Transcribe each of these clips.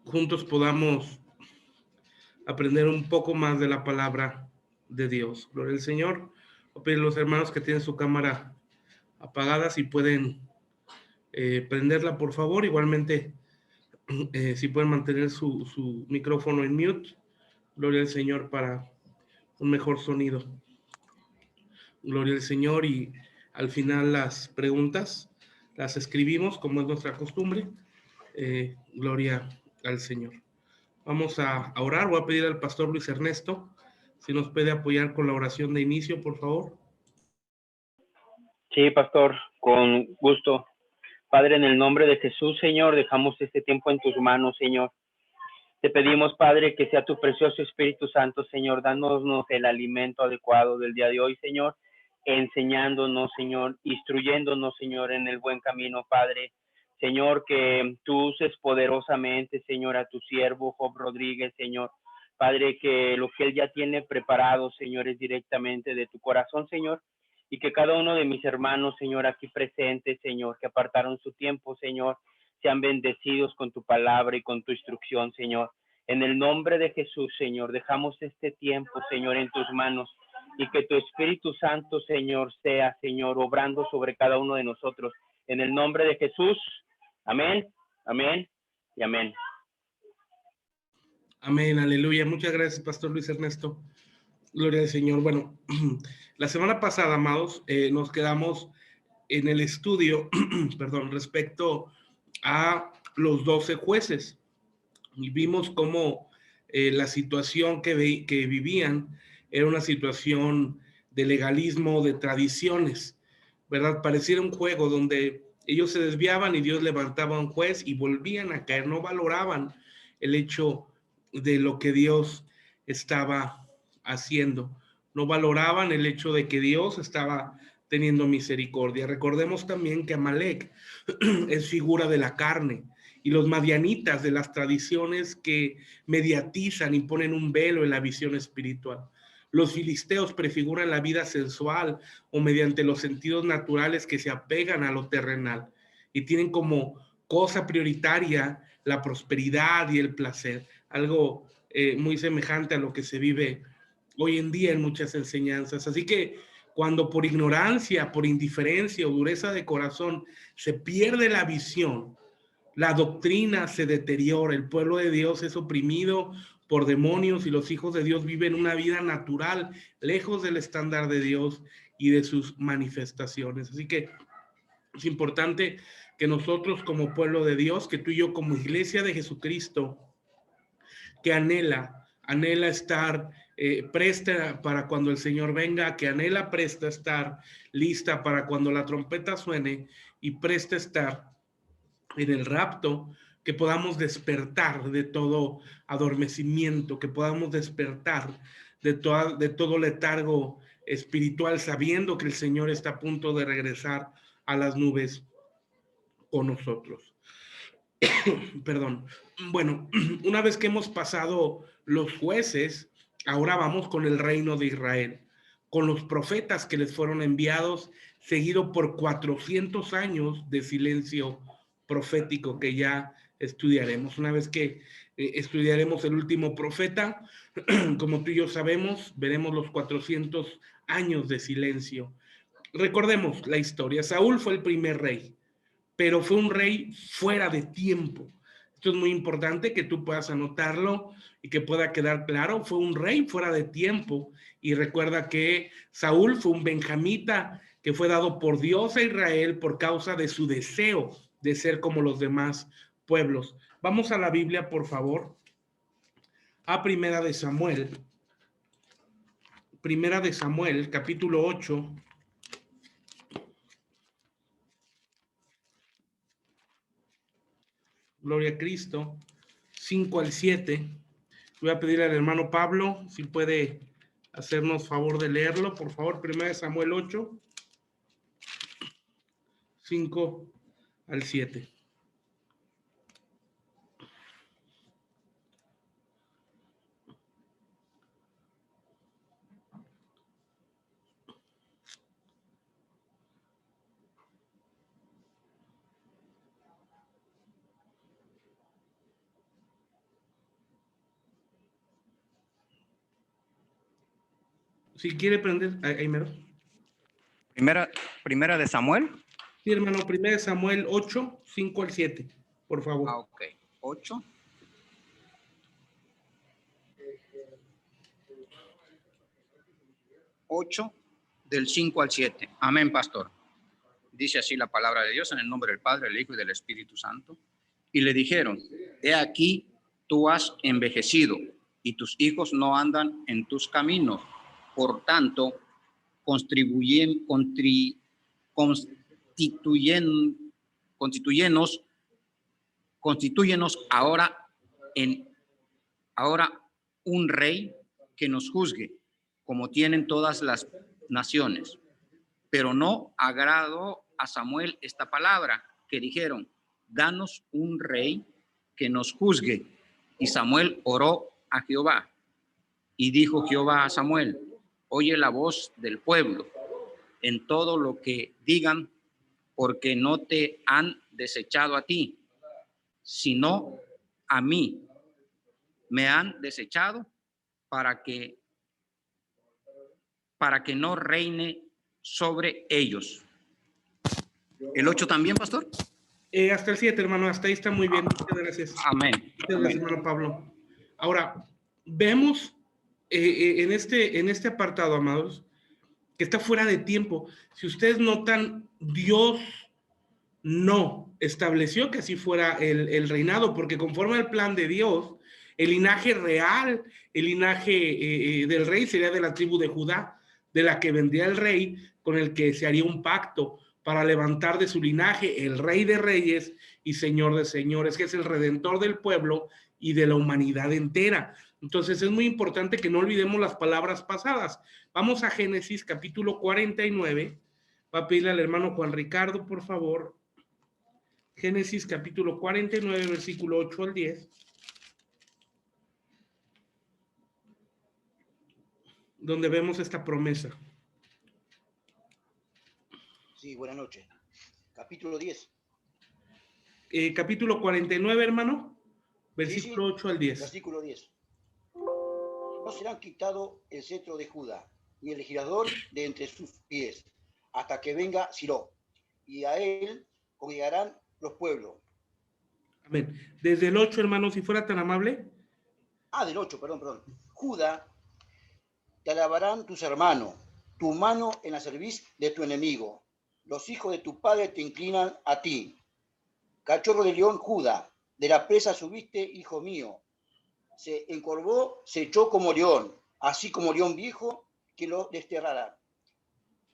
juntos podamos aprender un poco más de la palabra de Dios. Gloria al Señor. Voy a pedir a los hermanos que tienen su cámara apagada si pueden prenderla, por favor. Igualmente, si pueden mantener su micrófono en mute. Gloria al Señor para un mejor sonido. Gloria al Señor. Y al final las preguntas las escribimos como es nuestra costumbre. Gloria al Señor. Vamos a orar. Voy a pedir al pastor Luis Ernesto si nos puede apoyar con la oración de inicio, por favor. Sí, pastor, con gusto. Padre, en el nombre de Jesús, Señor, dejamos este tiempo en tus manos, Señor. Te pedimos, Padre, que sea tu precioso Espíritu Santo, Señor, dándonos el alimento adecuado del día de hoy, Señor, enseñándonos, Señor, instruyéndonos, Señor, en el buen camino, Padre. Señor, que tú uses poderosamente, Señor, a tu siervo Job Rodríguez, Señor. Padre, que lo que él ya tiene preparado, Señor, es directamente de tu corazón, Señor. Y que cada uno de mis hermanos, Señor, aquí presentes, Señor, que apartaron su tiempo, Señor, sean bendecidos con tu palabra y con tu instrucción, Señor. En el nombre de Jesús, Señor, dejamos este tiempo, Señor, en tus manos y que tu Espíritu Santo, Señor, sea, Señor, obrando sobre cada uno de nosotros. En el nombre de Jesús, amén, amén y amén. Amén, aleluya. Muchas gracias, pastor Luis Ernesto. Gloria al Señor. Bueno, la semana pasada, amados, nos quedamos en el estudio, perdón, respecto a los 12 jueces. Y vimos cómo la situación que vivían era una situación de legalismo, de tradiciones, ¿verdad? Pareciera un juego donde ellos se desviaban y Dios levantaba a un juez y volvían a caer, no valoraban el hecho de lo que Dios estaba haciendo, no valoraban el hecho de que Dios estaba teniendo misericordia. Recordemos también que Amalek es figura de la carne, y los madianitas de las tradiciones que mediatizan y ponen un velo en la visión espiritual. Los filisteos prefiguran la vida sensual o mediante los sentidos naturales que se apegan a lo terrenal y tienen como cosa prioritaria la prosperidad y el placer, algo muy semejante a lo que se vive hoy en día en muchas enseñanzas. Así que cuando por ignorancia, por indiferencia o dureza de corazón se pierde la visión, la doctrina se deteriora, el pueblo de Dios es oprimido por demonios y los hijos de Dios viven una vida natural, lejos del estándar de Dios y de sus manifestaciones. Así que es importante que nosotros como pueblo de Dios, que tú y yo como iglesia de Jesucristo, que anhela estar presta para cuando el Señor venga, que anhela presta estar lista para cuando la trompeta suene y presta estar en el rapto, que podamos despertar de todo adormecimiento, que podamos despertar de todo letargo espiritual, sabiendo que el Señor está a punto de regresar a las nubes con nosotros. Perdón. Bueno, una vez que hemos pasado los jueces, ahora vamos con el reino de Israel, con los profetas que les fueron enviados, seguido por 400 años de silencio profético que ya estudiaremos. Una vez que estudiaremos el último profeta, como tú y yo sabemos, veremos los 400 años de silencio. Recordemos la historia. Saúl fue el primer rey, pero fue un rey fuera de tiempo. Esto es muy importante que tú puedas anotarlo y que pueda quedar claro. Fue un rey fuera de tiempo. Y recuerda que Saúl fue un benjamita que fue dado por Dios a Israel por causa de su deseo de ser como los demás pueblos. Vamos a la Biblia, por favor, a Primera de Samuel. Primera de Samuel, capítulo 8. Gloria a Cristo. 5 al 7. Voy a pedir al hermano Pablo si puede hacernos favor de leerlo, por favor. Primera de Samuel 8, 5 al 7. Si quiere prender, ahí mero. Primera de Samuel. Sí, hermano, 1 Samuel 8, 5 al 7, por favor. Ok, 8. Del 5 al 7. Amén, pastor. Dice así la palabra de Dios en el nombre del Padre, del Hijo y del Espíritu Santo. Y le dijeron, he aquí, tú has envejecido y tus hijos no andan en tus caminos. Por tanto, constitúyenos ahora un rey que nos juzgue, como tienen todas las naciones. Pero no agradó a Samuel esta palabra, que dijeron, danos un rey que nos juzgue. Y Samuel oró a Jehová. Y dijo Jehová a Samuel, oye la voz del pueblo en todo lo que digan, porque no te han desechado a ti, sino a mí. Me han desechado para que no reine sobre ellos. ¿El 8 también, pastor? Hasta el 7, hermano, hasta ahí está muy bien. Muchas gracias. Amén. Muchas gracias, hermano Pablo. Ahora, vemos en este apartado, amados, que está fuera de tiempo. Si ustedes notan, Dios no estableció que así fuera el reinado, porque conforme al plan de Dios, el linaje real, el linaje del rey sería de la tribu de Judá, de la que vendría el rey, con el que se haría un pacto para levantar de su linaje el rey de reyes y señor de señores, que es el redentor del pueblo y de la humanidad entera. Entonces es muy importante que no olvidemos las palabras pasadas. Vamos a Génesis capítulo 49. Va a pedirle al hermano Juan Ricardo, por favor. Génesis capítulo 49, versículo 8 al 10. Donde vemos esta promesa. Sí, buenas noches. Capítulo 10. Capítulo 49, hermano. Versículo Sí, 8 al 10. Versículo 10. No serán quitado el cetro de Judá, ni el legislador de entre sus pies, hasta que venga Silo, y a él congregarán los pueblos. Amén. Desde el 8, hermano, si fuera tan amable. Del 8, perdón. Judá, te alabarán tus hermanos, tu mano en la cerviz de tu enemigo. Los hijos de tu padre te inclinan a ti. Cachorro de león, Judá, de la presa subiste, hijo mío. Se encorvó, se echó como león, así como león viejo que lo desterrará.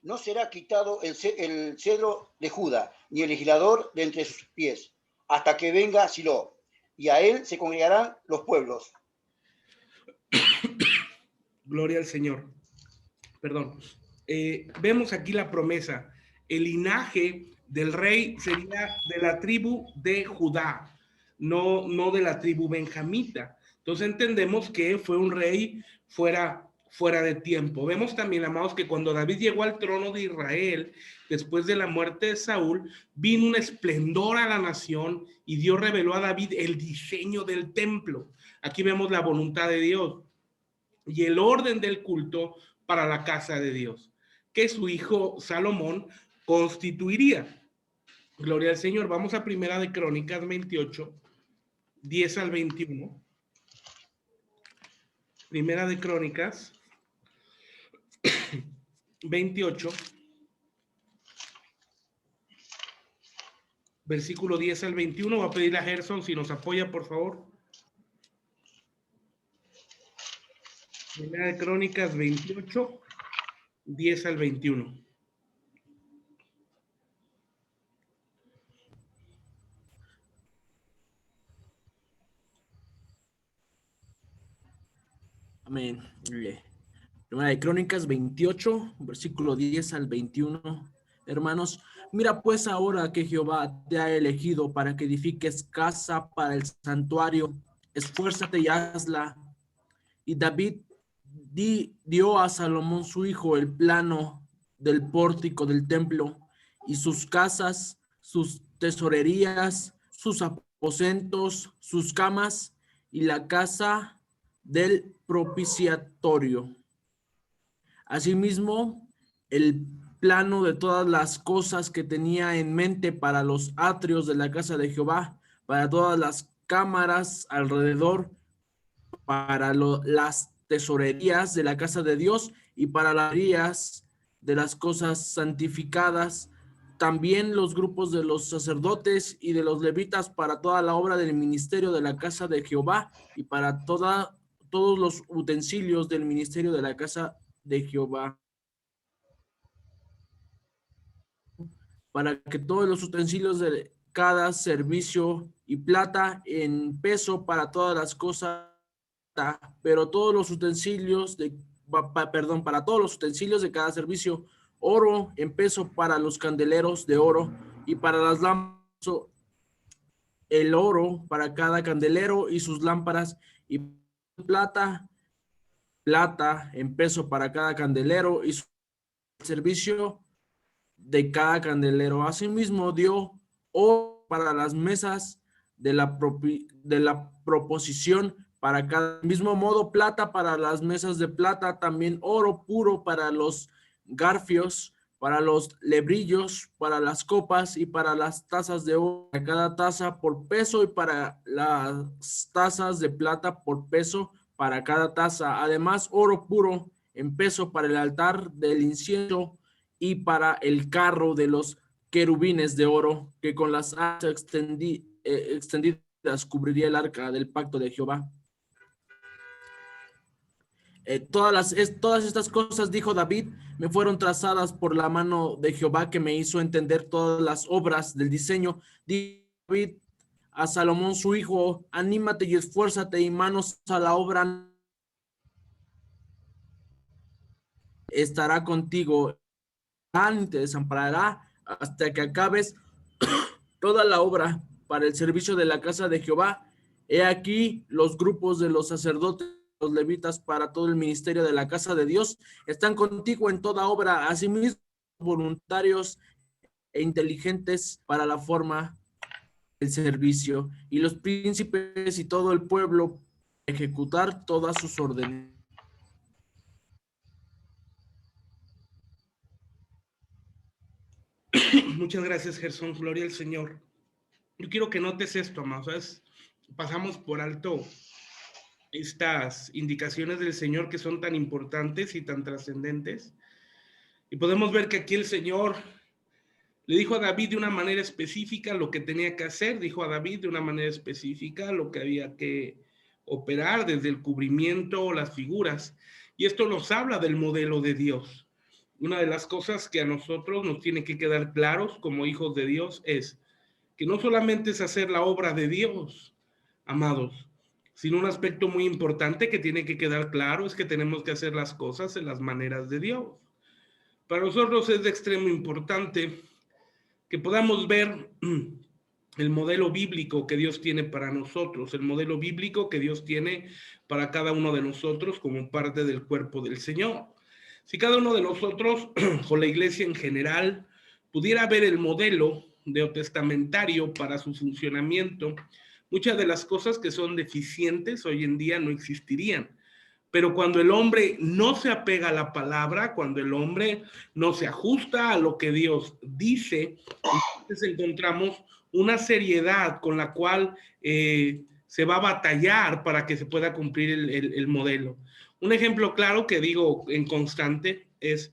No será quitado el cedro de Judá, ni el legislador de entre sus pies, hasta que venga Silo, y a él se congregarán los pueblos. Gloria al Señor. Perdón. Vemos aquí la promesa. El linaje del rey sería de la tribu de Judá, no de la tribu benjamita. Entonces entendemos que fue un rey fuera de tiempo. Vemos también, amados, que cuando David llegó al trono de Israel, después de la muerte de Saúl, vino un esplendor a la nación y Dios reveló a David el diseño del templo. Aquí vemos la voluntad de Dios y el orden del culto para la casa de Dios, que su hijo Salomón constituiría. Gloria al Señor. Vamos a Primera de Crónicas 28, 10 al 21. Primera de Crónicas 28, versículo 10 al 21. Va a pedirle a Gerson si nos apoya, por favor. Primera de Crónicas 28, 10 al 21. Amén. Primera de Crónicas 28, versículo 10 al 21. Hermanos, mira pues ahora que Jehová te ha elegido para que edifiques casa para el santuario, esfuérzate y hazla. Y David dio a Salomón su hijo el plano del pórtico del templo y sus casas, sus tesorerías, sus aposentos, sus camas y la casa del propiciatorio. Asimismo, el plano de todas las cosas que tenía en mente para los atrios de la casa de Jehová, para todas las cámaras alrededor, para las tesorerías de la casa de Dios y para las áreas de las cosas santificadas, también los grupos de los sacerdotes y de los levitas para toda la obra del ministerio de la casa de Jehová y para todos los utensilios del ministerio de la casa de Jehová. Para que todos los utensilios de cada servicio y plata en peso para todas las cosas, pero todos los utensilios para todos los utensilios de cada servicio, oro en peso para los candeleros de oro y para las lámparas, el oro para cada candelero y sus lámparas, y plata en peso para cada candelero y su servicio de cada candelero. Asimismo dio oro para las mesas de la proposición para cada mismo modo, plata para las mesas de plata, también oro puro para los garfios, para los lebrillos, para las copas y para las tazas de oro, para cada taza por peso y para las tazas de plata por peso para cada taza. Además, oro puro en peso para el altar del incienso y para el carro de los querubines de oro, que con las asas extendidas cubriría el arca del pacto de Jehová. Todas estas cosas, dijo David, me fueron trazadas por la mano de Jehová, que me hizo entender todas las obras del diseño. Dijo David a Salomón su hijo, anímate y esfuérzate y manos a la obra, estará contigo, te desamparará hasta que acabes toda la obra para el servicio de la casa de Jehová. He aquí los grupos de los sacerdotes, los levitas para todo el ministerio de la casa de Dios están contigo en toda obra, asimismo voluntarios e inteligentes para la forma del servicio, y los príncipes y todo el pueblo ejecutar todas sus órdenes. Muchas gracias, Gerson. Gloria al Señor. Yo quiero que notes esto, amados. ¿Sabes? Pasamos por alto estas indicaciones del Señor que son tan importantes y tan trascendentes. Y podemos ver que aquí el Señor le dijo a David de una manera específica lo que tenía que hacer. Dijo a David de una manera específica lo que había que operar, desde el cubrimiento, las figuras. Y esto nos habla del modelo de Dios. Una de las cosas que a nosotros nos tiene que quedar claros como hijos de Dios es que no solamente es hacer la obra de Dios, amados, sino un aspecto muy importante que tiene que quedar claro es que tenemos que hacer las cosas en las maneras de Dios. Para nosotros es de extremo importante que podamos ver el modelo bíblico que Dios tiene para nosotros, el modelo bíblico que Dios tiene para cada uno de nosotros como parte del cuerpo del Señor. Si cada uno de nosotros, o la iglesia en general, pudiera ver el modelo neotestamentario para su funcionamiento, muchas de las cosas que son deficientes hoy en día no existirían. Pero cuando el hombre no se apega a la palabra, cuando el hombre no se ajusta a lo que Dios dice, entonces encontramos una seriedad con la cual se va a batallar para que se pueda cumplir el modelo. Un ejemplo claro que digo en constante es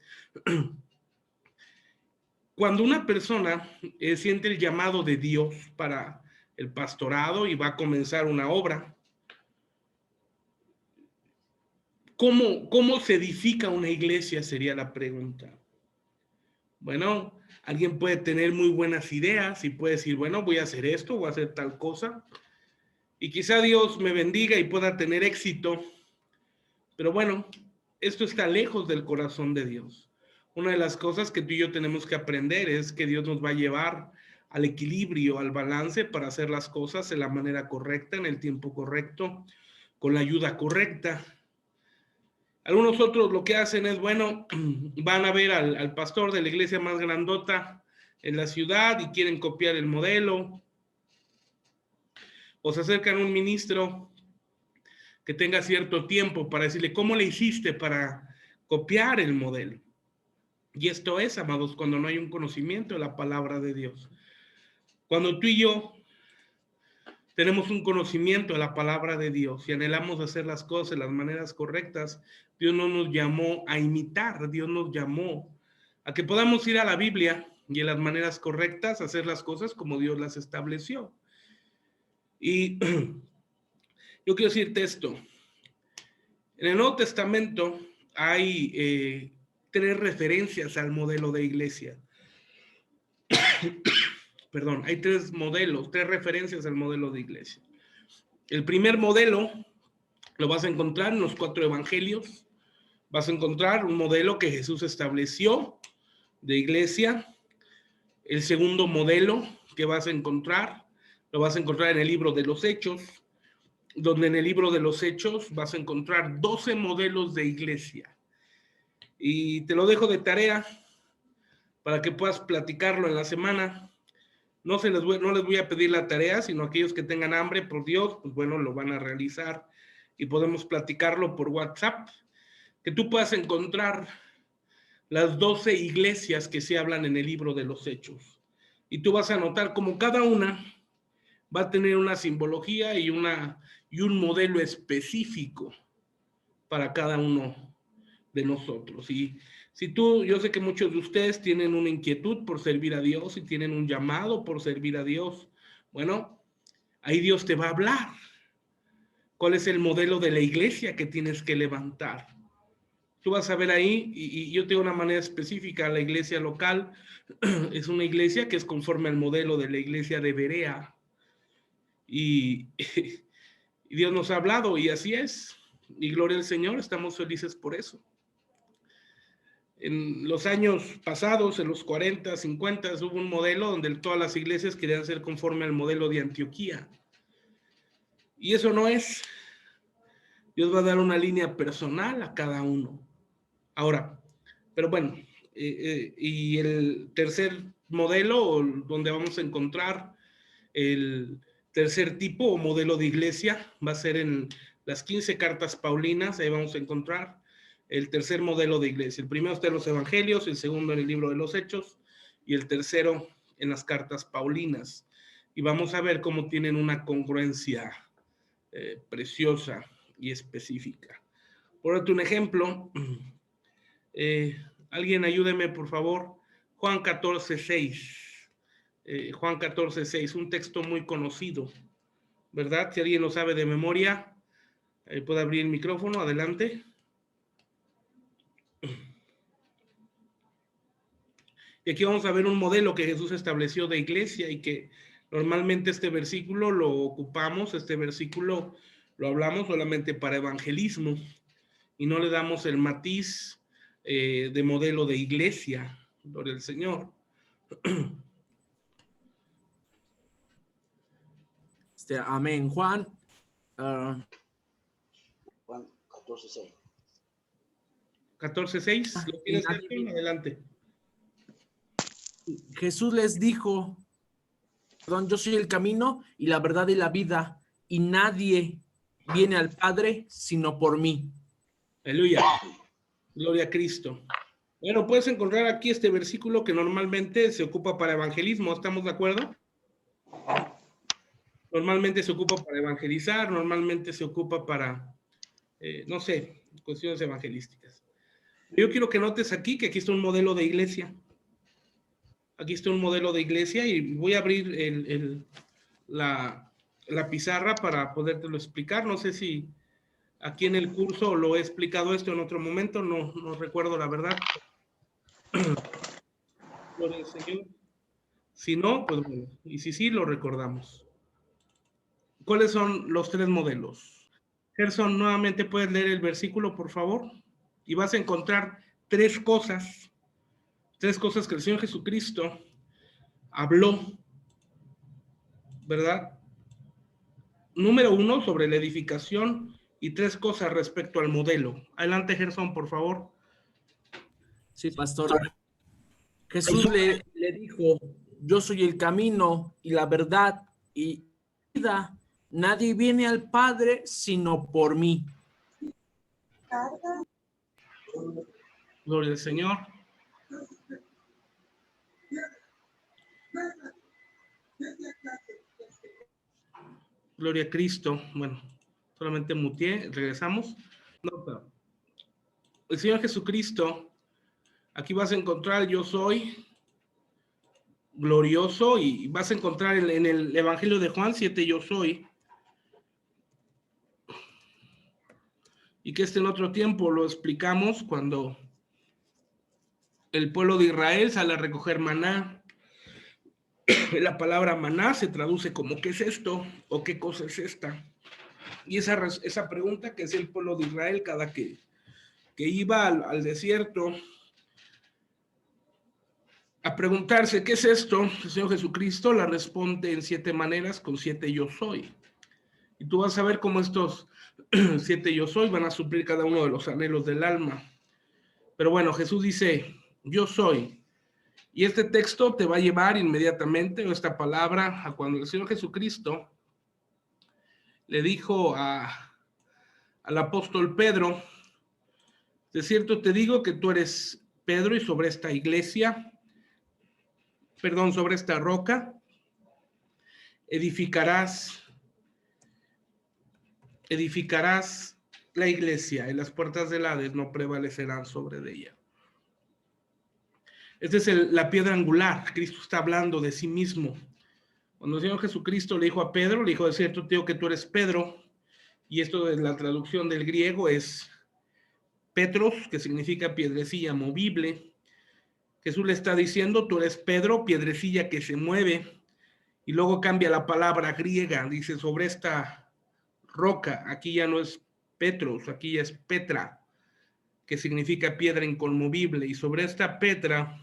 cuando una persona siente el llamado de Dios para el pastorado y va a comenzar una obra. ¿Cómo se edifica una iglesia? Sería la pregunta. Bueno, alguien puede tener muy buenas ideas y puede decir, bueno, voy a hacer esto, voy a hacer tal cosa. Y quizá Dios me bendiga y pueda tener éxito. Pero bueno, esto está lejos del corazón de Dios. Una de las cosas que tú y yo tenemos que aprender es que Dios nos va a llevar al equilibrio, al balance para hacer las cosas de la manera correcta, en el tiempo correcto, con la ayuda correcta. Algunos otros lo que hacen es, bueno, van a ver al pastor de la iglesia más grandota en la ciudad y quieren copiar el modelo. O se acercan a un ministro que tenga cierto tiempo para decirle, ¿cómo le hiciste para copiar el modelo. Y esto es, amados, cuando no hay un conocimiento de la palabra de Dios. Cuando tú y yo tenemos un conocimiento de la palabra de Dios y anhelamos hacer las cosas de las maneras correctas, Dios no nos llamó a imitar, Dios nos llamó a que podamos ir a la Biblia y en las maneras correctas hacer las cosas como Dios las estableció. Y yo quiero decirte esto. En el Nuevo Testamento hay 3 referencias al modelo de iglesia. Perdón, hay 3 modelos, 3 referencias al modelo de iglesia. El primer modelo lo vas a encontrar en los 4 evangelios. Vas a encontrar un modelo que Jesús estableció de iglesia. El segundo modelo que vas a encontrar, lo vas a encontrar en el libro de los Hechos, donde en el libro de los Hechos vas a encontrar 12 modelos de iglesia. Y te lo dejo de tarea para que puedas platicarlo en la semana. No les voy a pedir la tarea, sino aquellos que tengan hambre, por Dios, pues bueno, lo van a realizar y podemos platicarlo por WhatsApp. Que tú puedas encontrar las 12 iglesias que se hablan en el libro de los Hechos. Y tú vas a notar como cada una va a tener una simbología y un modelo específico para cada uno de nosotros. Y si yo sé que muchos de ustedes tienen una inquietud por servir a Dios y tienen un llamado por servir a Dios, bueno, ahí Dios te va a hablar. ¿Cuál es el modelo de la iglesia que tienes que levantar? Tú vas a ver ahí, y yo tengo una manera específica, la iglesia local es una iglesia que es conforme al modelo de la iglesia de Berea. Y Dios nos ha hablado y así es. Y gloria al Señor, estamos felices por eso. En los años pasados, en los 40, 50, hubo un modelo donde todas las iglesias querían ser conforme al modelo de Antioquía. Y eso no es. Dios va a dar una línea personal a cada uno. Ahora, pero bueno, y el tercer modelo, donde vamos a encontrar el tercer tipo o modelo de iglesia, va a ser en las 15 cartas paulinas. Ahí vamos a encontrar el tercer modelo de iglesia. El primero está en los evangelios, el segundo en el libro de los Hechos y el tercero en las cartas paulinas. Y vamos a ver cómo tienen una congruencia preciosa y específica. Por otro, un ejemplo, alguien ayúdeme por favor, Juan 14:6. Juan 14:6, un texto muy conocido, ¿verdad? Si alguien lo sabe de memoria, puede abrir el micrófono, adelante. Y aquí vamos a ver un modelo que Jesús estableció de iglesia y que normalmente este versículo lo ocupamos, este versículo lo hablamos solamente para evangelismo y no le damos el matiz de modelo de iglesia, gloria al Señor. Amén. Juan. Juan 14:6. 14:6, ¿lo tienes aquí? Adelante. Jesús les dijo, yo soy el camino y la verdad y la vida, y nadie viene al Padre sino por mí. Aleluya. Gloria a Cristo. Bueno, puedes encontrar aquí este versículo que normalmente se ocupa para evangelismo, ¿estamos de acuerdo? Normalmente se ocupa para evangelizar, normalmente se ocupa para, no sé, cuestiones evangelísticas. Yo quiero que notes aquí que aquí está un modelo de iglesia. Aquí está un modelo de iglesia y voy a abrir la pizarra para podértelo explicar. No sé si aquí en el curso lo he explicado esto en otro momento, no recuerdo la verdad. Gloria al Señor. Si no, pues bueno, y si sí, lo recordamos. ¿Cuáles son los 3 modelos? Gerson, nuevamente puedes leer el versículo, por favor, y vas a encontrar 3 cosas que el Señor Jesucristo habló, ¿verdad? Número 1, sobre la edificación, y 3 cosas respecto al modelo. Adelante, Gerson, por favor. Sí, pastor. Jesús le dijo, yo soy el camino y la verdad y vida. Nadie viene al Padre sino por mí. Gloria al Señor. Gloria a Cristo. Bueno, solamente muteé, regresamos. No, pero el Señor Jesucristo, aquí vas a encontrar yo soy glorioso, y vas a encontrar en el Evangelio de Juan 7 yo soy. Y que en otro tiempo lo explicamos cuando el pueblo de Israel sale a recoger maná. La palabra maná se traduce como ¿qué es esto? O ¿qué cosa es esta? Y esa pregunta que es el pueblo de Israel cada que iba al desierto a preguntarse ¿qué es esto? El Señor Jesucristo la responde en 7 maneras con 7 yo soy. Y tú vas a ver cómo estos 7 yo soy van a suplir cada uno de los anhelos del alma. Pero bueno, Jesús dice, yo soy. Y este texto te va a llevar inmediatamente, o esta palabra, a cuando el Señor Jesucristo le dijo al apóstol Pedro, de cierto te digo que tú eres Pedro, y sobre esta sobre esta roca, edificarás la iglesia, y las puertas del Hades no prevalecerán sobre ella. Esta es la piedra angular. Cristo está hablando de sí mismo. Cuando el Señor Jesucristo le dijo a Pedro, le dijo, de cierto te digo que tú eres Pedro, y esto de la traducción del griego es Petros, que significa piedrecilla movible. Jesús le está diciendo, tú eres Pedro, piedrecilla que se mueve, y luego cambia la palabra griega, dice, sobre esta roca, aquí ya no es Petros, aquí ya es Petra, que significa piedra inconmovible, y sobre esta Petra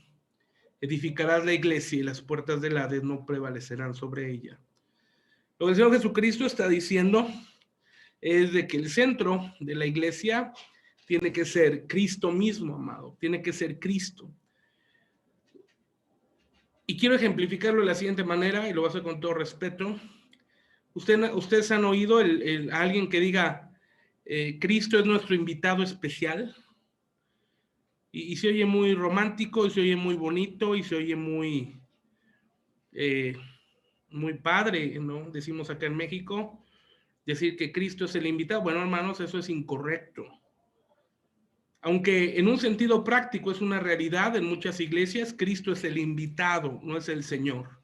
edificarás la iglesia, y las puertas del Hades no prevalecerán sobre ella. Lo que el Señor Jesucristo está diciendo es de que el centro de la iglesia tiene que ser Cristo mismo, amado, tiene que ser Cristo. Y quiero ejemplificarlo de la siguiente manera, y lo voy a hacer con todo respeto. Ustedes han oído a alguien que diga, Cristo es nuestro invitado especial, y se oye muy romántico, y se oye muy bonito, y se oye muy padre, ¿no? Decimos acá en México, decir que Cristo es el invitado. Bueno, hermanos, eso es incorrecto. Aunque en un sentido práctico es una realidad en muchas iglesias, Cristo es el invitado, no es el Señor.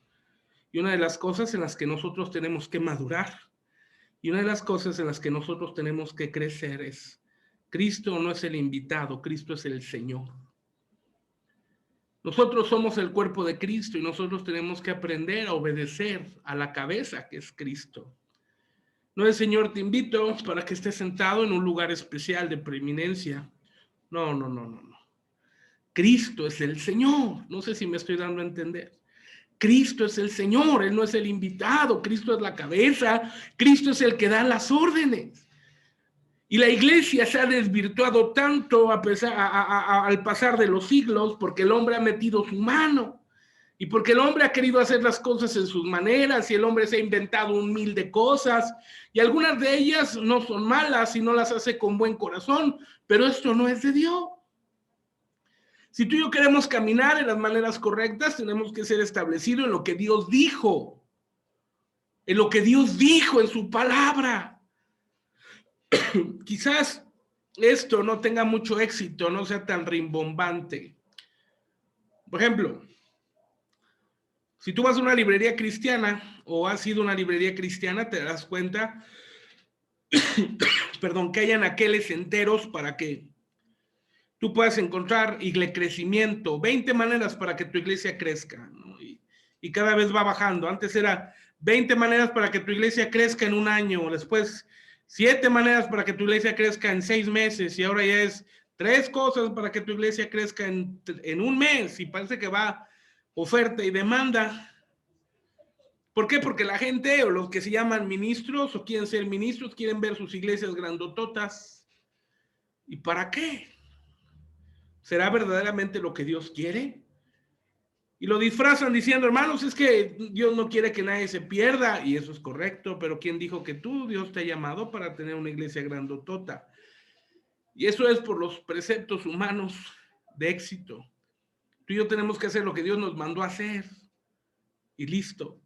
Y una de las cosas en las que nosotros tenemos que madurar, y una de las cosas en las que nosotros tenemos que crecer es, Cristo no es el invitado, Cristo es el Señor. Nosotros somos el cuerpo de Cristo, y nosotros tenemos que aprender a obedecer a la cabeza, que es Cristo. No es, Señor, te invito para que estés sentado en un lugar especial de preeminencia. No. Cristo es el Señor. No sé si me estoy dando a entender. Cristo es el Señor, Él no es el invitado. Cristo es la cabeza. Cristo es el que da las órdenes. Y la iglesia se ha desvirtuado tanto al pasar de los siglos, porque el hombre ha metido su mano. Y porque el hombre ha querido hacer las cosas en sus maneras, y el hombre se ha inventado 1000 de cosas, y algunas de ellas no son malas y no las hace con buen corazón, pero esto no es de Dios. Si tú y yo queremos caminar en las maneras correctas, tenemos que ser establecidos en lo que Dios dijo, en lo que Dios dijo en su palabra. Quizás esto no tenga mucho éxito, no sea tan rimbombante. Por ejemplo, si tú vas a una librería cristiana, o has ido a una librería cristiana, te das cuenta, que hay anaqueles enteros para que tú puedas encontrar crecimiento, 20 maneras para que tu iglesia crezca, ¿no? Y cada vez va bajando. Antes era 20 maneras para que tu iglesia crezca en un año, después 7 maneras para que tu iglesia crezca en 6 meses, y ahora ya es 3 cosas para que tu iglesia crezca en un mes, y parece que va oferta y demanda. ¿Por qué? Porque la gente, o los que se llaman ministros o quieren ser ministros, quieren ver sus iglesias grandototas. ¿Y para qué? ¿Será verdaderamente lo que Dios quiere? Y lo disfrazan diciendo, hermanos, es que Dios no quiere que nadie se pierda, y eso es correcto, pero ¿quién dijo que Dios te ha llamado para tener una iglesia grandotota? Y eso es por los preceptos humanos de éxito. Tú y yo tenemos que hacer lo que Dios nos mandó a hacer y listo.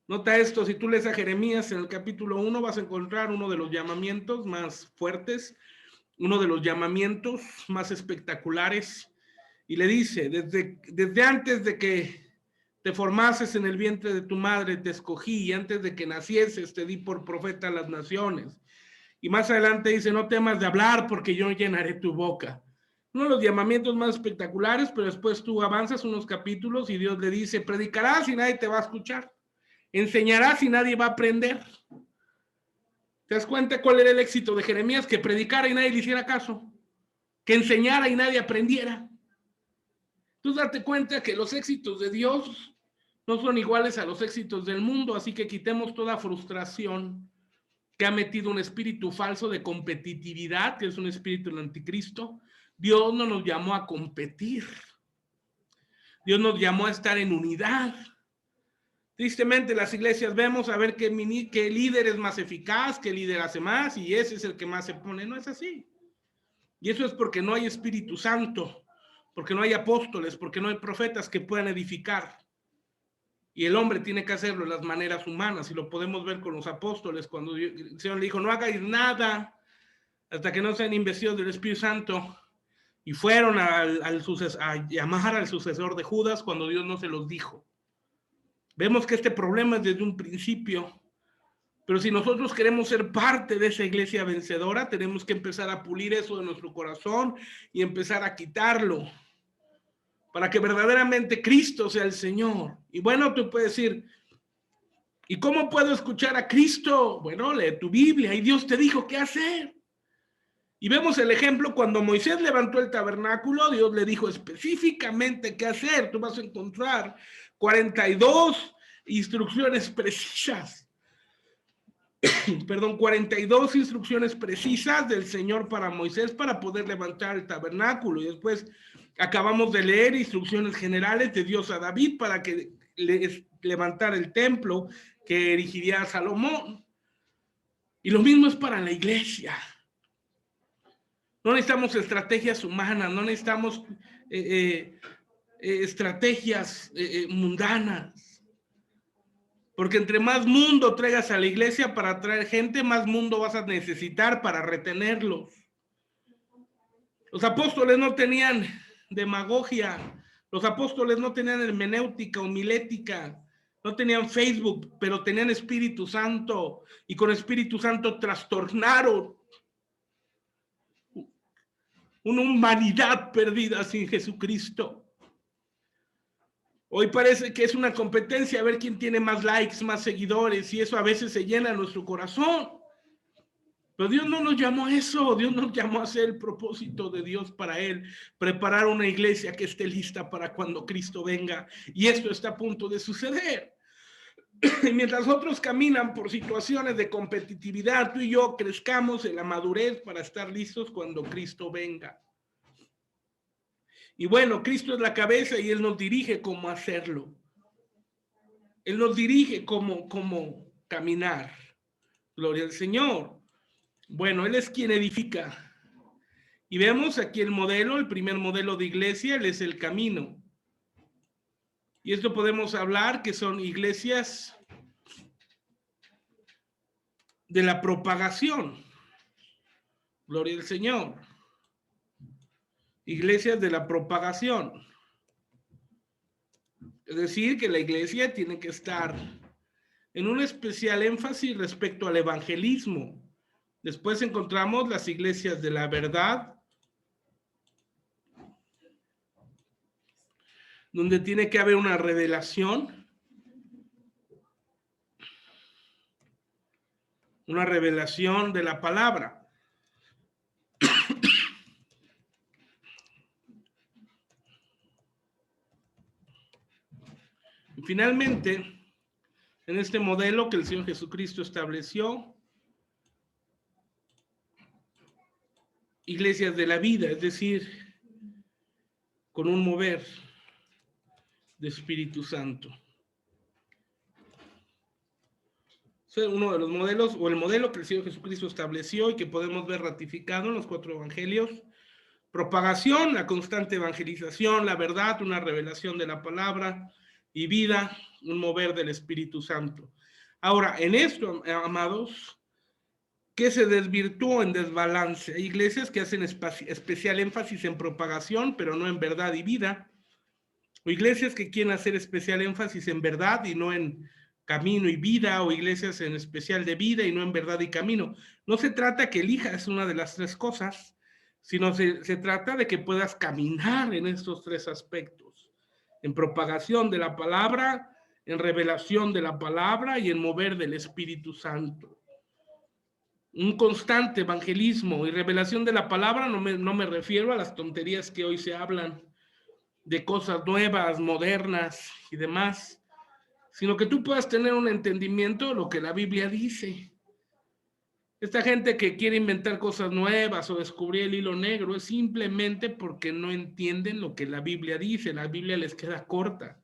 Nota esto, si tú lees a Jeremías en el capítulo 1 vas a encontrar uno de los llamamientos más fuertes, uno de los llamamientos más espectaculares, y le dice, desde antes de que te formases en el vientre de tu madre, te escogí, y antes de que nacieses te di por profeta a las naciones. Y más adelante dice, no temas de hablar porque yo llenaré tu boca. Uno de los llamamientos más espectaculares, pero después tú avanzas unos capítulos y Dios le dice, predicarás y nadie te va a escuchar. Enseñarás y nadie va a aprender. ¿Te das cuenta cuál era el éxito de Jeremías? Que predicara y nadie le hiciera caso. Que enseñara y nadie aprendiera. Entonces date cuenta que los éxitos de Dios no son iguales a los éxitos del mundo, así que quitemos toda frustración que ha metido un espíritu falso de competitividad, que es un espíritu del anticristo. Dios no nos llamó a competir. Dios nos llamó a estar en unidad. Tristemente las iglesias vemos a ver qué líder es más eficaz, qué líder hace más, y ese es el que más se pone. No es así. Y eso es porque no hay Espíritu Santo, porque no hay apóstoles, porque no hay profetas que puedan edificar. Y el hombre tiene que hacerlo en las maneras humanas, y lo podemos ver con los apóstoles, cuando el Señor le dijo, no hagáis nada hasta que no sean investidos del Espíritu Santo. Y fueron a llamar al sucesor de Judas cuando Dios no se los dijo. Vemos que este problema es desde un principio, pero si nosotros queremos ser parte de esa iglesia vencedora, tenemos que empezar a pulir eso de nuestro corazón y empezar a quitarlo para que verdaderamente Cristo sea el Señor. Y bueno, tú puedes decir, ¿y cómo puedo escuchar a Cristo? Bueno, lee tu Biblia y Dios te dijo qué hacer. Y vemos el ejemplo cuando Moisés levantó el tabernáculo, Dios le dijo específicamente qué hacer. Tú vas a encontrar 42 instrucciones precisas. Perdón, 42 instrucciones precisas del Señor para Moisés para poder levantar el tabernáculo. Y después acabamos de leer instrucciones generales de Dios a David para que levantara el templo que erigiría a Salomón. Y lo mismo es para la iglesia. No necesitamos estrategias humanas, no necesitamos estrategias mundanas. Porque entre más mundo traigas a la iglesia para atraer gente, más mundo vas a necesitar para retenerlos. Los apóstoles no tenían demagogia, los apóstoles no tenían hermenéutica, homilética, no tenían Facebook, pero tenían Espíritu Santo, y con Espíritu Santo trastornaron una humanidad perdida sin Jesucristo. Hoy parece que es una competencia a ver quién tiene más likes, más seguidores, y eso a veces se llena nuestro corazón. Pero Dios no nos llamó a eso. Dios nos llamó a hacer el propósito de Dios para Él, preparar una iglesia que esté lista para cuando Cristo venga, y esto está a punto de suceder. Mientras otros caminan por situaciones de competitividad, tú y yo crezcamos en la madurez para estar listos cuando Cristo venga. Y bueno, Cristo es la cabeza y Él nos dirige cómo hacerlo. Él nos dirige cómo caminar. Gloria al Señor. Bueno, Él es quien edifica. Y vemos aquí el modelo, el primer modelo de iglesia, Él es el camino. Y esto podemos hablar que son iglesias de la propagación. Gloria al Señor. Iglesias de la propagación. Es decir, que la iglesia tiene que estar en un especial énfasis respecto al evangelismo. Después encontramos las iglesias de la verdad, donde tiene que haber una revelación de la palabra. Y finalmente, en este modelo que el Señor Jesucristo estableció, iglesias de la vida, es decir, con un mover de Espíritu Santo. Uno de los modelos, o el modelo que el Señor Jesucristo estableció y que podemos ver ratificado en los 4 evangelios, Propagación, la constante evangelización, la verdad, una revelación de la palabra, y vida, un mover del Espíritu Santo. Ahora, en esto, amados, ¿qué se desvirtuó en desbalance? Hay iglesias que hacen especial énfasis en propagación, pero no en verdad y vida. O iglesias que quieren hacer especial énfasis en verdad y no en camino y vida, o iglesias en especial de vida y no en verdad y camino. No se trata que elijas una de las tres cosas, sino se trata de que puedas caminar en estos tres aspectos: en propagación de la palabra, en revelación de la palabra y en mover del Espíritu Santo. Un constante evangelismo y revelación de la palabra, no me refiero a las tonterías que hoy se hablan de cosas nuevas, modernas y demás, sino que tú puedas tener un entendimiento de lo que la Biblia dice. Esta gente que quiere inventar cosas nuevas o descubrir el hilo negro es simplemente porque no entienden lo que la Biblia dice. La Biblia les queda corta.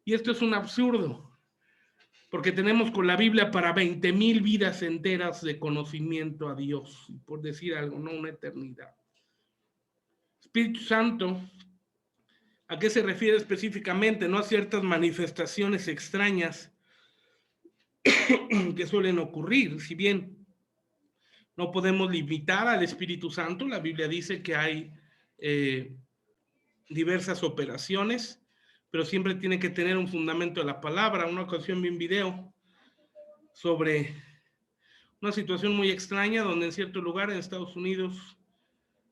Y esto es un absurdo, porque tenemos con la Biblia para 20,000 vidas enteras de conocimiento a Dios, por decir algo, no una eternidad. Espíritu Santo, ¿a qué se refiere específicamente? No a ciertas manifestaciones extrañas que suelen ocurrir. Si bien no podemos limitar al Espíritu Santo, la Biblia dice que hay diversas operaciones, pero siempre tiene que tener un fundamento de la palabra. Una ocasión vi un video sobre una situación muy extraña donde en cierto lugar en Estados Unidos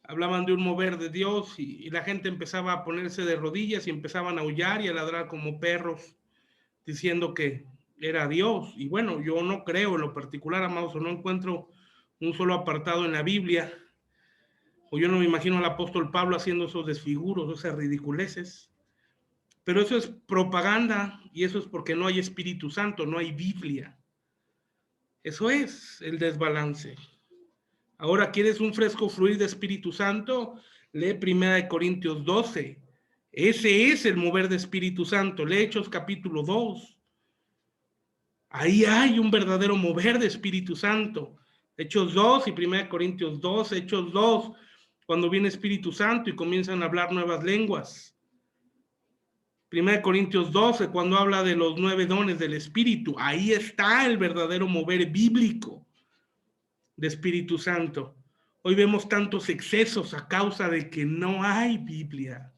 hablaban de un mover de Dios y la gente empezaba a ponerse de rodillas y empezaban a aullar y a ladrar como perros, diciendo que era Dios. Y bueno, yo no creo en lo particular, amados, o no encuentro un solo apartado en la Biblia, o yo no me imagino al apóstol Pablo haciendo esos desfiguros, esas ridiculeces, pero eso es propaganda, y eso es porque no hay Espíritu Santo, no hay Biblia. Eso es el desbalance. Ahora, ¿quieres un fresco fluir de Espíritu Santo? Lee 1 Corintios 12. Ese es el mover de Espíritu Santo. Lee Hechos capítulo 2. Ahí hay un verdadero mover de Espíritu Santo. Hechos 2 y 1 Corintios 2, Hechos 2, cuando viene Espíritu Santo y comienzan a hablar nuevas lenguas. 1 Corintios 12, cuando habla de los 9 dones del Espíritu. Ahí está el verdadero mover bíblico de Espíritu Santo. Hoy vemos tantos excesos a causa de que no hay Biblia.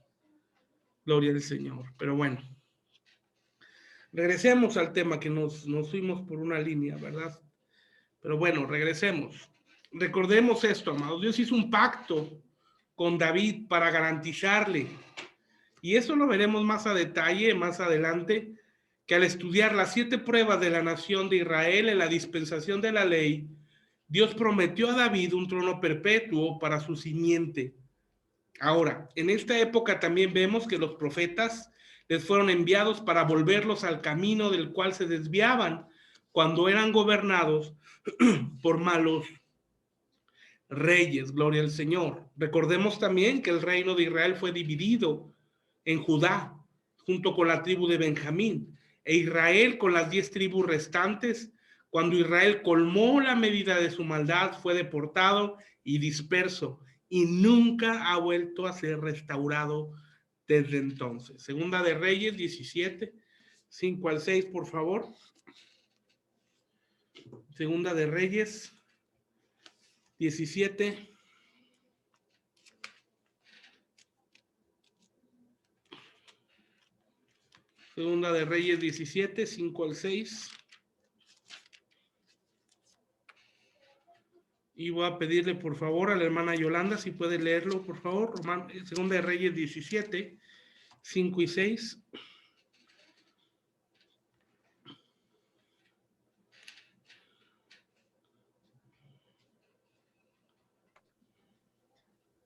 Gloria al Señor. Pero bueno, regresemos al tema, que nos fuimos por una línea, ¿verdad? Pero bueno, regresemos. Recordemos esto, amados. Dios hizo un pacto con David para garantizarle, y eso lo veremos más a detalle más adelante, que al estudiar las 7 pruebas de la nación de Israel en la dispensación de la ley, Dios prometió a David un trono perpetuo para su simiente. Ahora, en esta época también vemos que los profetas les fueron enviados para volverlos al camino del cual se desviaban cuando eran gobernados por malos reyes. Gloria al Señor. Recordemos también que el reino de Israel fue dividido en Judá, junto con la tribu de Benjamín, e Israel con las 10 tribus restantes. Cuando Israel colmó la medida de su maldad, fue deportado y disperso, y nunca ha vuelto a ser restaurado desde entonces. Segunda de Reyes 17, 5 al 6, por favor. Segunda de Reyes 17. Segunda de Reyes 17, 5 al 6. Y voy a pedirle, por favor, a la hermana Yolanda, si puede leerlo, por favor. Segunda de Reyes 17, 5 y 6.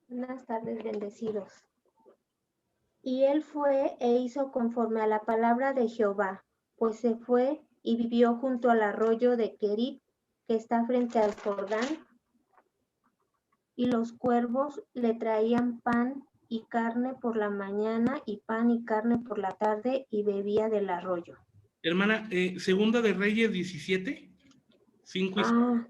Buenas tardes, bendecidos. Y él fue e hizo conforme a la palabra de Jehová, pues se fue y vivió junto al arroyo de Querit, que está frente al Jordán, y los cuervos le traían pan y carne por la mañana, y pan y carne por la tarde, y bebía del arroyo. Hermana, Segunda de Reyes 17, 5 y 6. No.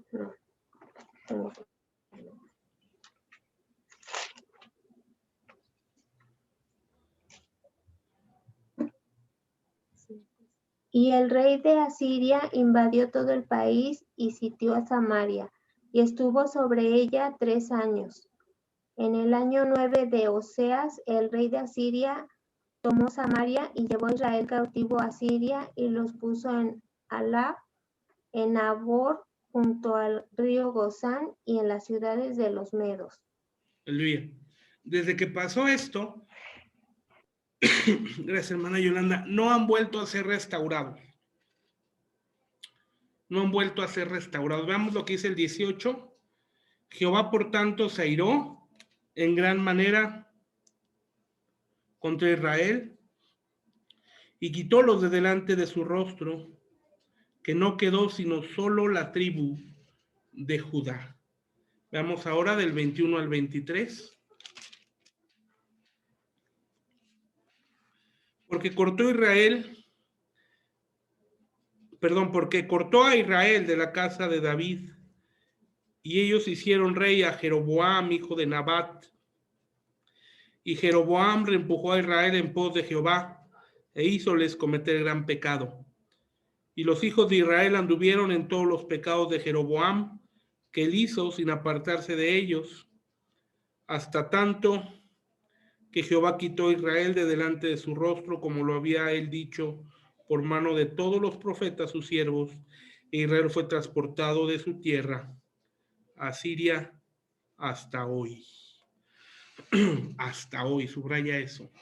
Y el rey de Asiria invadió todo el país y sitió a Samaria, y estuvo sobre ella 3 años. En el año 9 de Oseas, el rey de Asiria tomó Samaria y llevó a Israel cautivo a Siria y los puso en Alab, en Abor, junto al río Gozán y en las ciudades de los medos. Aleluya. Desde que pasó esto, gracias hermana Yolanda, no han vuelto a ser restaurados. No han vuelto a ser restaurados. Veamos lo que dice el 18. Jehová, por tanto, se airó en gran manera contra Israel y quitólos de delante de su rostro, que no quedó sino solo la tribu de Judá. Veamos ahora del 21 al 23. Porque cortó a Israel de la casa de David, y ellos hicieron rey a Jeroboam, hijo de Nabat. Y Jeroboam reempujó a Israel en pos de Jehová, e hízoles cometer gran pecado. Y los hijos de Israel anduvieron en todos los pecados de Jeroboam, que él hizo sin apartarse de ellos, hasta tanto que Jehová quitó a Israel de delante de su rostro, como lo había él dicho por mano de todos los profetas sus siervos, e Israel fue transportado de su tierra a Siria hasta hoy. Hasta hoy, subraya eso.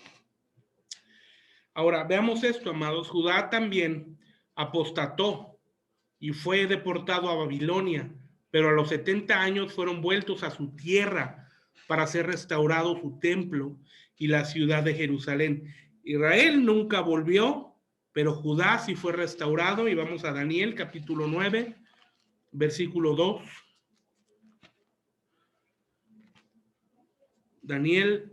Ahora, veamos esto, amados. Judá también apostató y fue deportado a Babilonia, pero a los 70 años fueron vueltos a su tierra para ser restaurado su templo y la ciudad de Jerusalén. Israel nunca volvió, pero Judá sí fue restaurado. Y vamos a Daniel capítulo 9, versículo 2. Daniel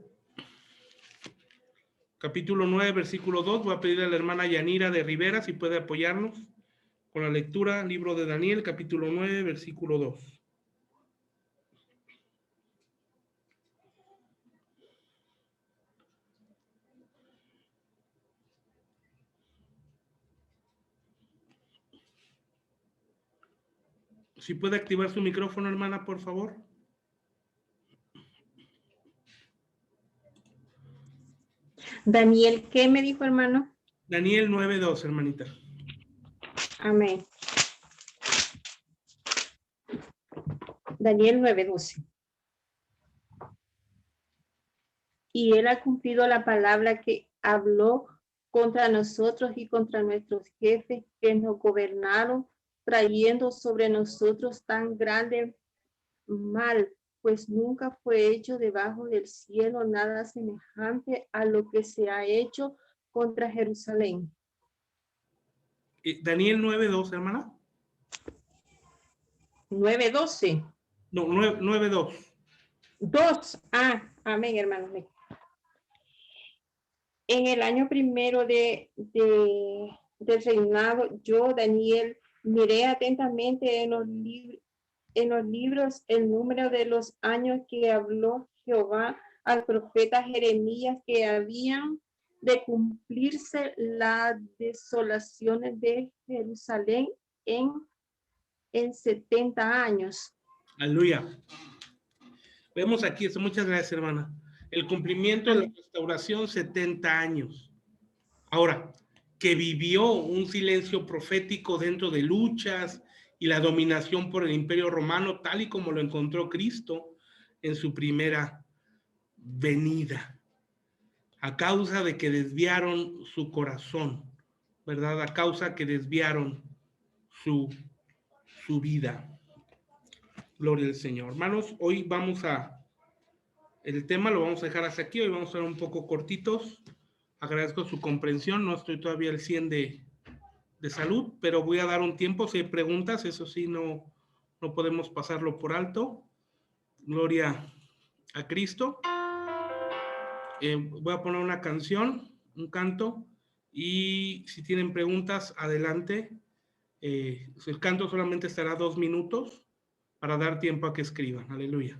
capítulo 9, versículo 2. Voy a pedir a la hermana Yanira de Rivera si puede apoyarnos con la lectura, libro de Daniel, capítulo 9, versículo 2. Si puede activar su micrófono, hermana, por favor. Daniel, ¿qué me dijo, hermano? Daniel 9:2, hermanita. Amén. Daniel 9:12. Y él ha cumplido la palabra que habló contra nosotros y contra nuestros jefes que nos gobernaron, trayendo sobre nosotros tan grande mal, pues nunca fue hecho debajo del cielo nada semejante a lo que se ha hecho contra Jerusalén. Daniel 9:2, hermana. 9:12. No, 9:2. 2. Amén, hermano. En el año primero del reinado, yo, Daniel, miré atentamente en los libros el número de los años que habló Jehová al profeta Jeremías, que habían de cumplirse las desolaciones de Jerusalén en 70 años. Aleluya. Vemos aquí esto. Muchas gracias, hermana. El cumplimiento de la restauración, 70 años. Ahora, que vivió un silencio profético dentro de luchas y la dominación por el Imperio Romano, tal y como lo encontró Cristo en su primera venida, a causa de que desviaron su corazón, ¿verdad? A causa que desviaron su vida. Gloria al Señor. Hermanos, hoy el tema lo vamos a dejar hasta aquí. Hoy vamos a ser un poco cortitos. Agradezco su comprensión. No estoy todavía al 100 de salud, pero voy a dar un tiempo. Si hay preguntas, eso sí, no podemos pasarlo por alto. Gloria a Cristo. Voy a poner una canción, un canto, y si tienen preguntas, adelante. El canto solamente estará 2 minutos para dar tiempo a que escriban. Aleluya.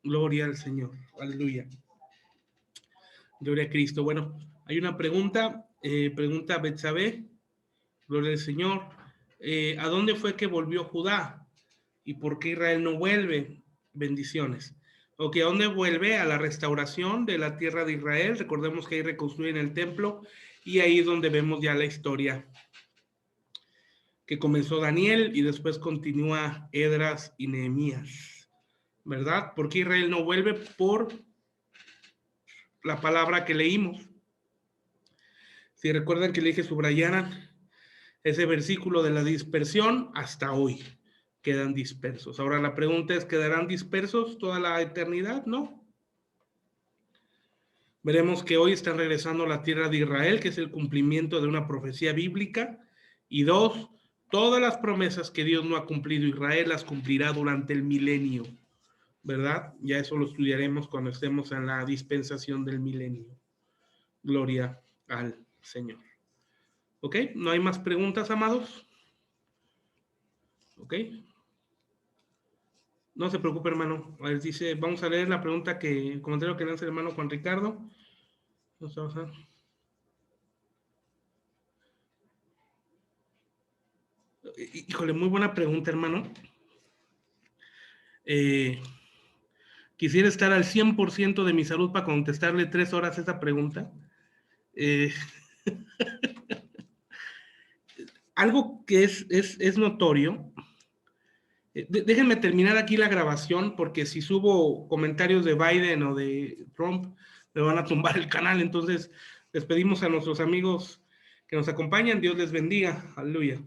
Gloria al Señor. Aleluya. Gloria a Cristo. Bueno, hay una pregunta. Pregunta Betsabé. Gloria al Señor. ¿A dónde fue que volvió Judá? ¿Y por qué Israel no vuelve? Bendiciones. Ok, ¿a dónde vuelve? A la restauración de la tierra de Israel. Recordemos que ahí reconstruyen el templo y ahí es donde vemos ya la historia que comenzó Daniel y después continúa Esdras y Nehemías, ¿verdad? ¿Por qué Israel no vuelve? Por la palabra que leímos. Si recuerdan que le dije subrayaran ese versículo de la dispersión, hasta hoy quedan dispersos. Ahora la pregunta es, ¿quedarán dispersos toda la eternidad? No. Veremos que hoy están regresando a la tierra de Israel, que es el cumplimiento de una profecía bíblica. Y dos, todas las promesas que Dios no ha cumplido Israel las cumplirá durante el milenio, ¿verdad? Ya eso lo estudiaremos cuando estemos en la dispensación del milenio. Gloria al Señor. ¿Ok? ¿No hay más preguntas, amados? ¿Ok? No se preocupe, hermano. A ver, dice, vamos a leer la pregunta el comentario que lanza el hermano Juan Ricardo. Vamos a bajar. Híjole, muy buena pregunta, hermano. Quisiera estar al 100% de mi salud para contestarle 3 horas esa pregunta. Algo que es notorio. Déjenme terminar aquí la grabación, porque si subo comentarios de Biden o de Trump, me van a tumbar el canal. Entonces, despedimos a nuestros amigos que nos acompañan. Dios les bendiga. Aleluya.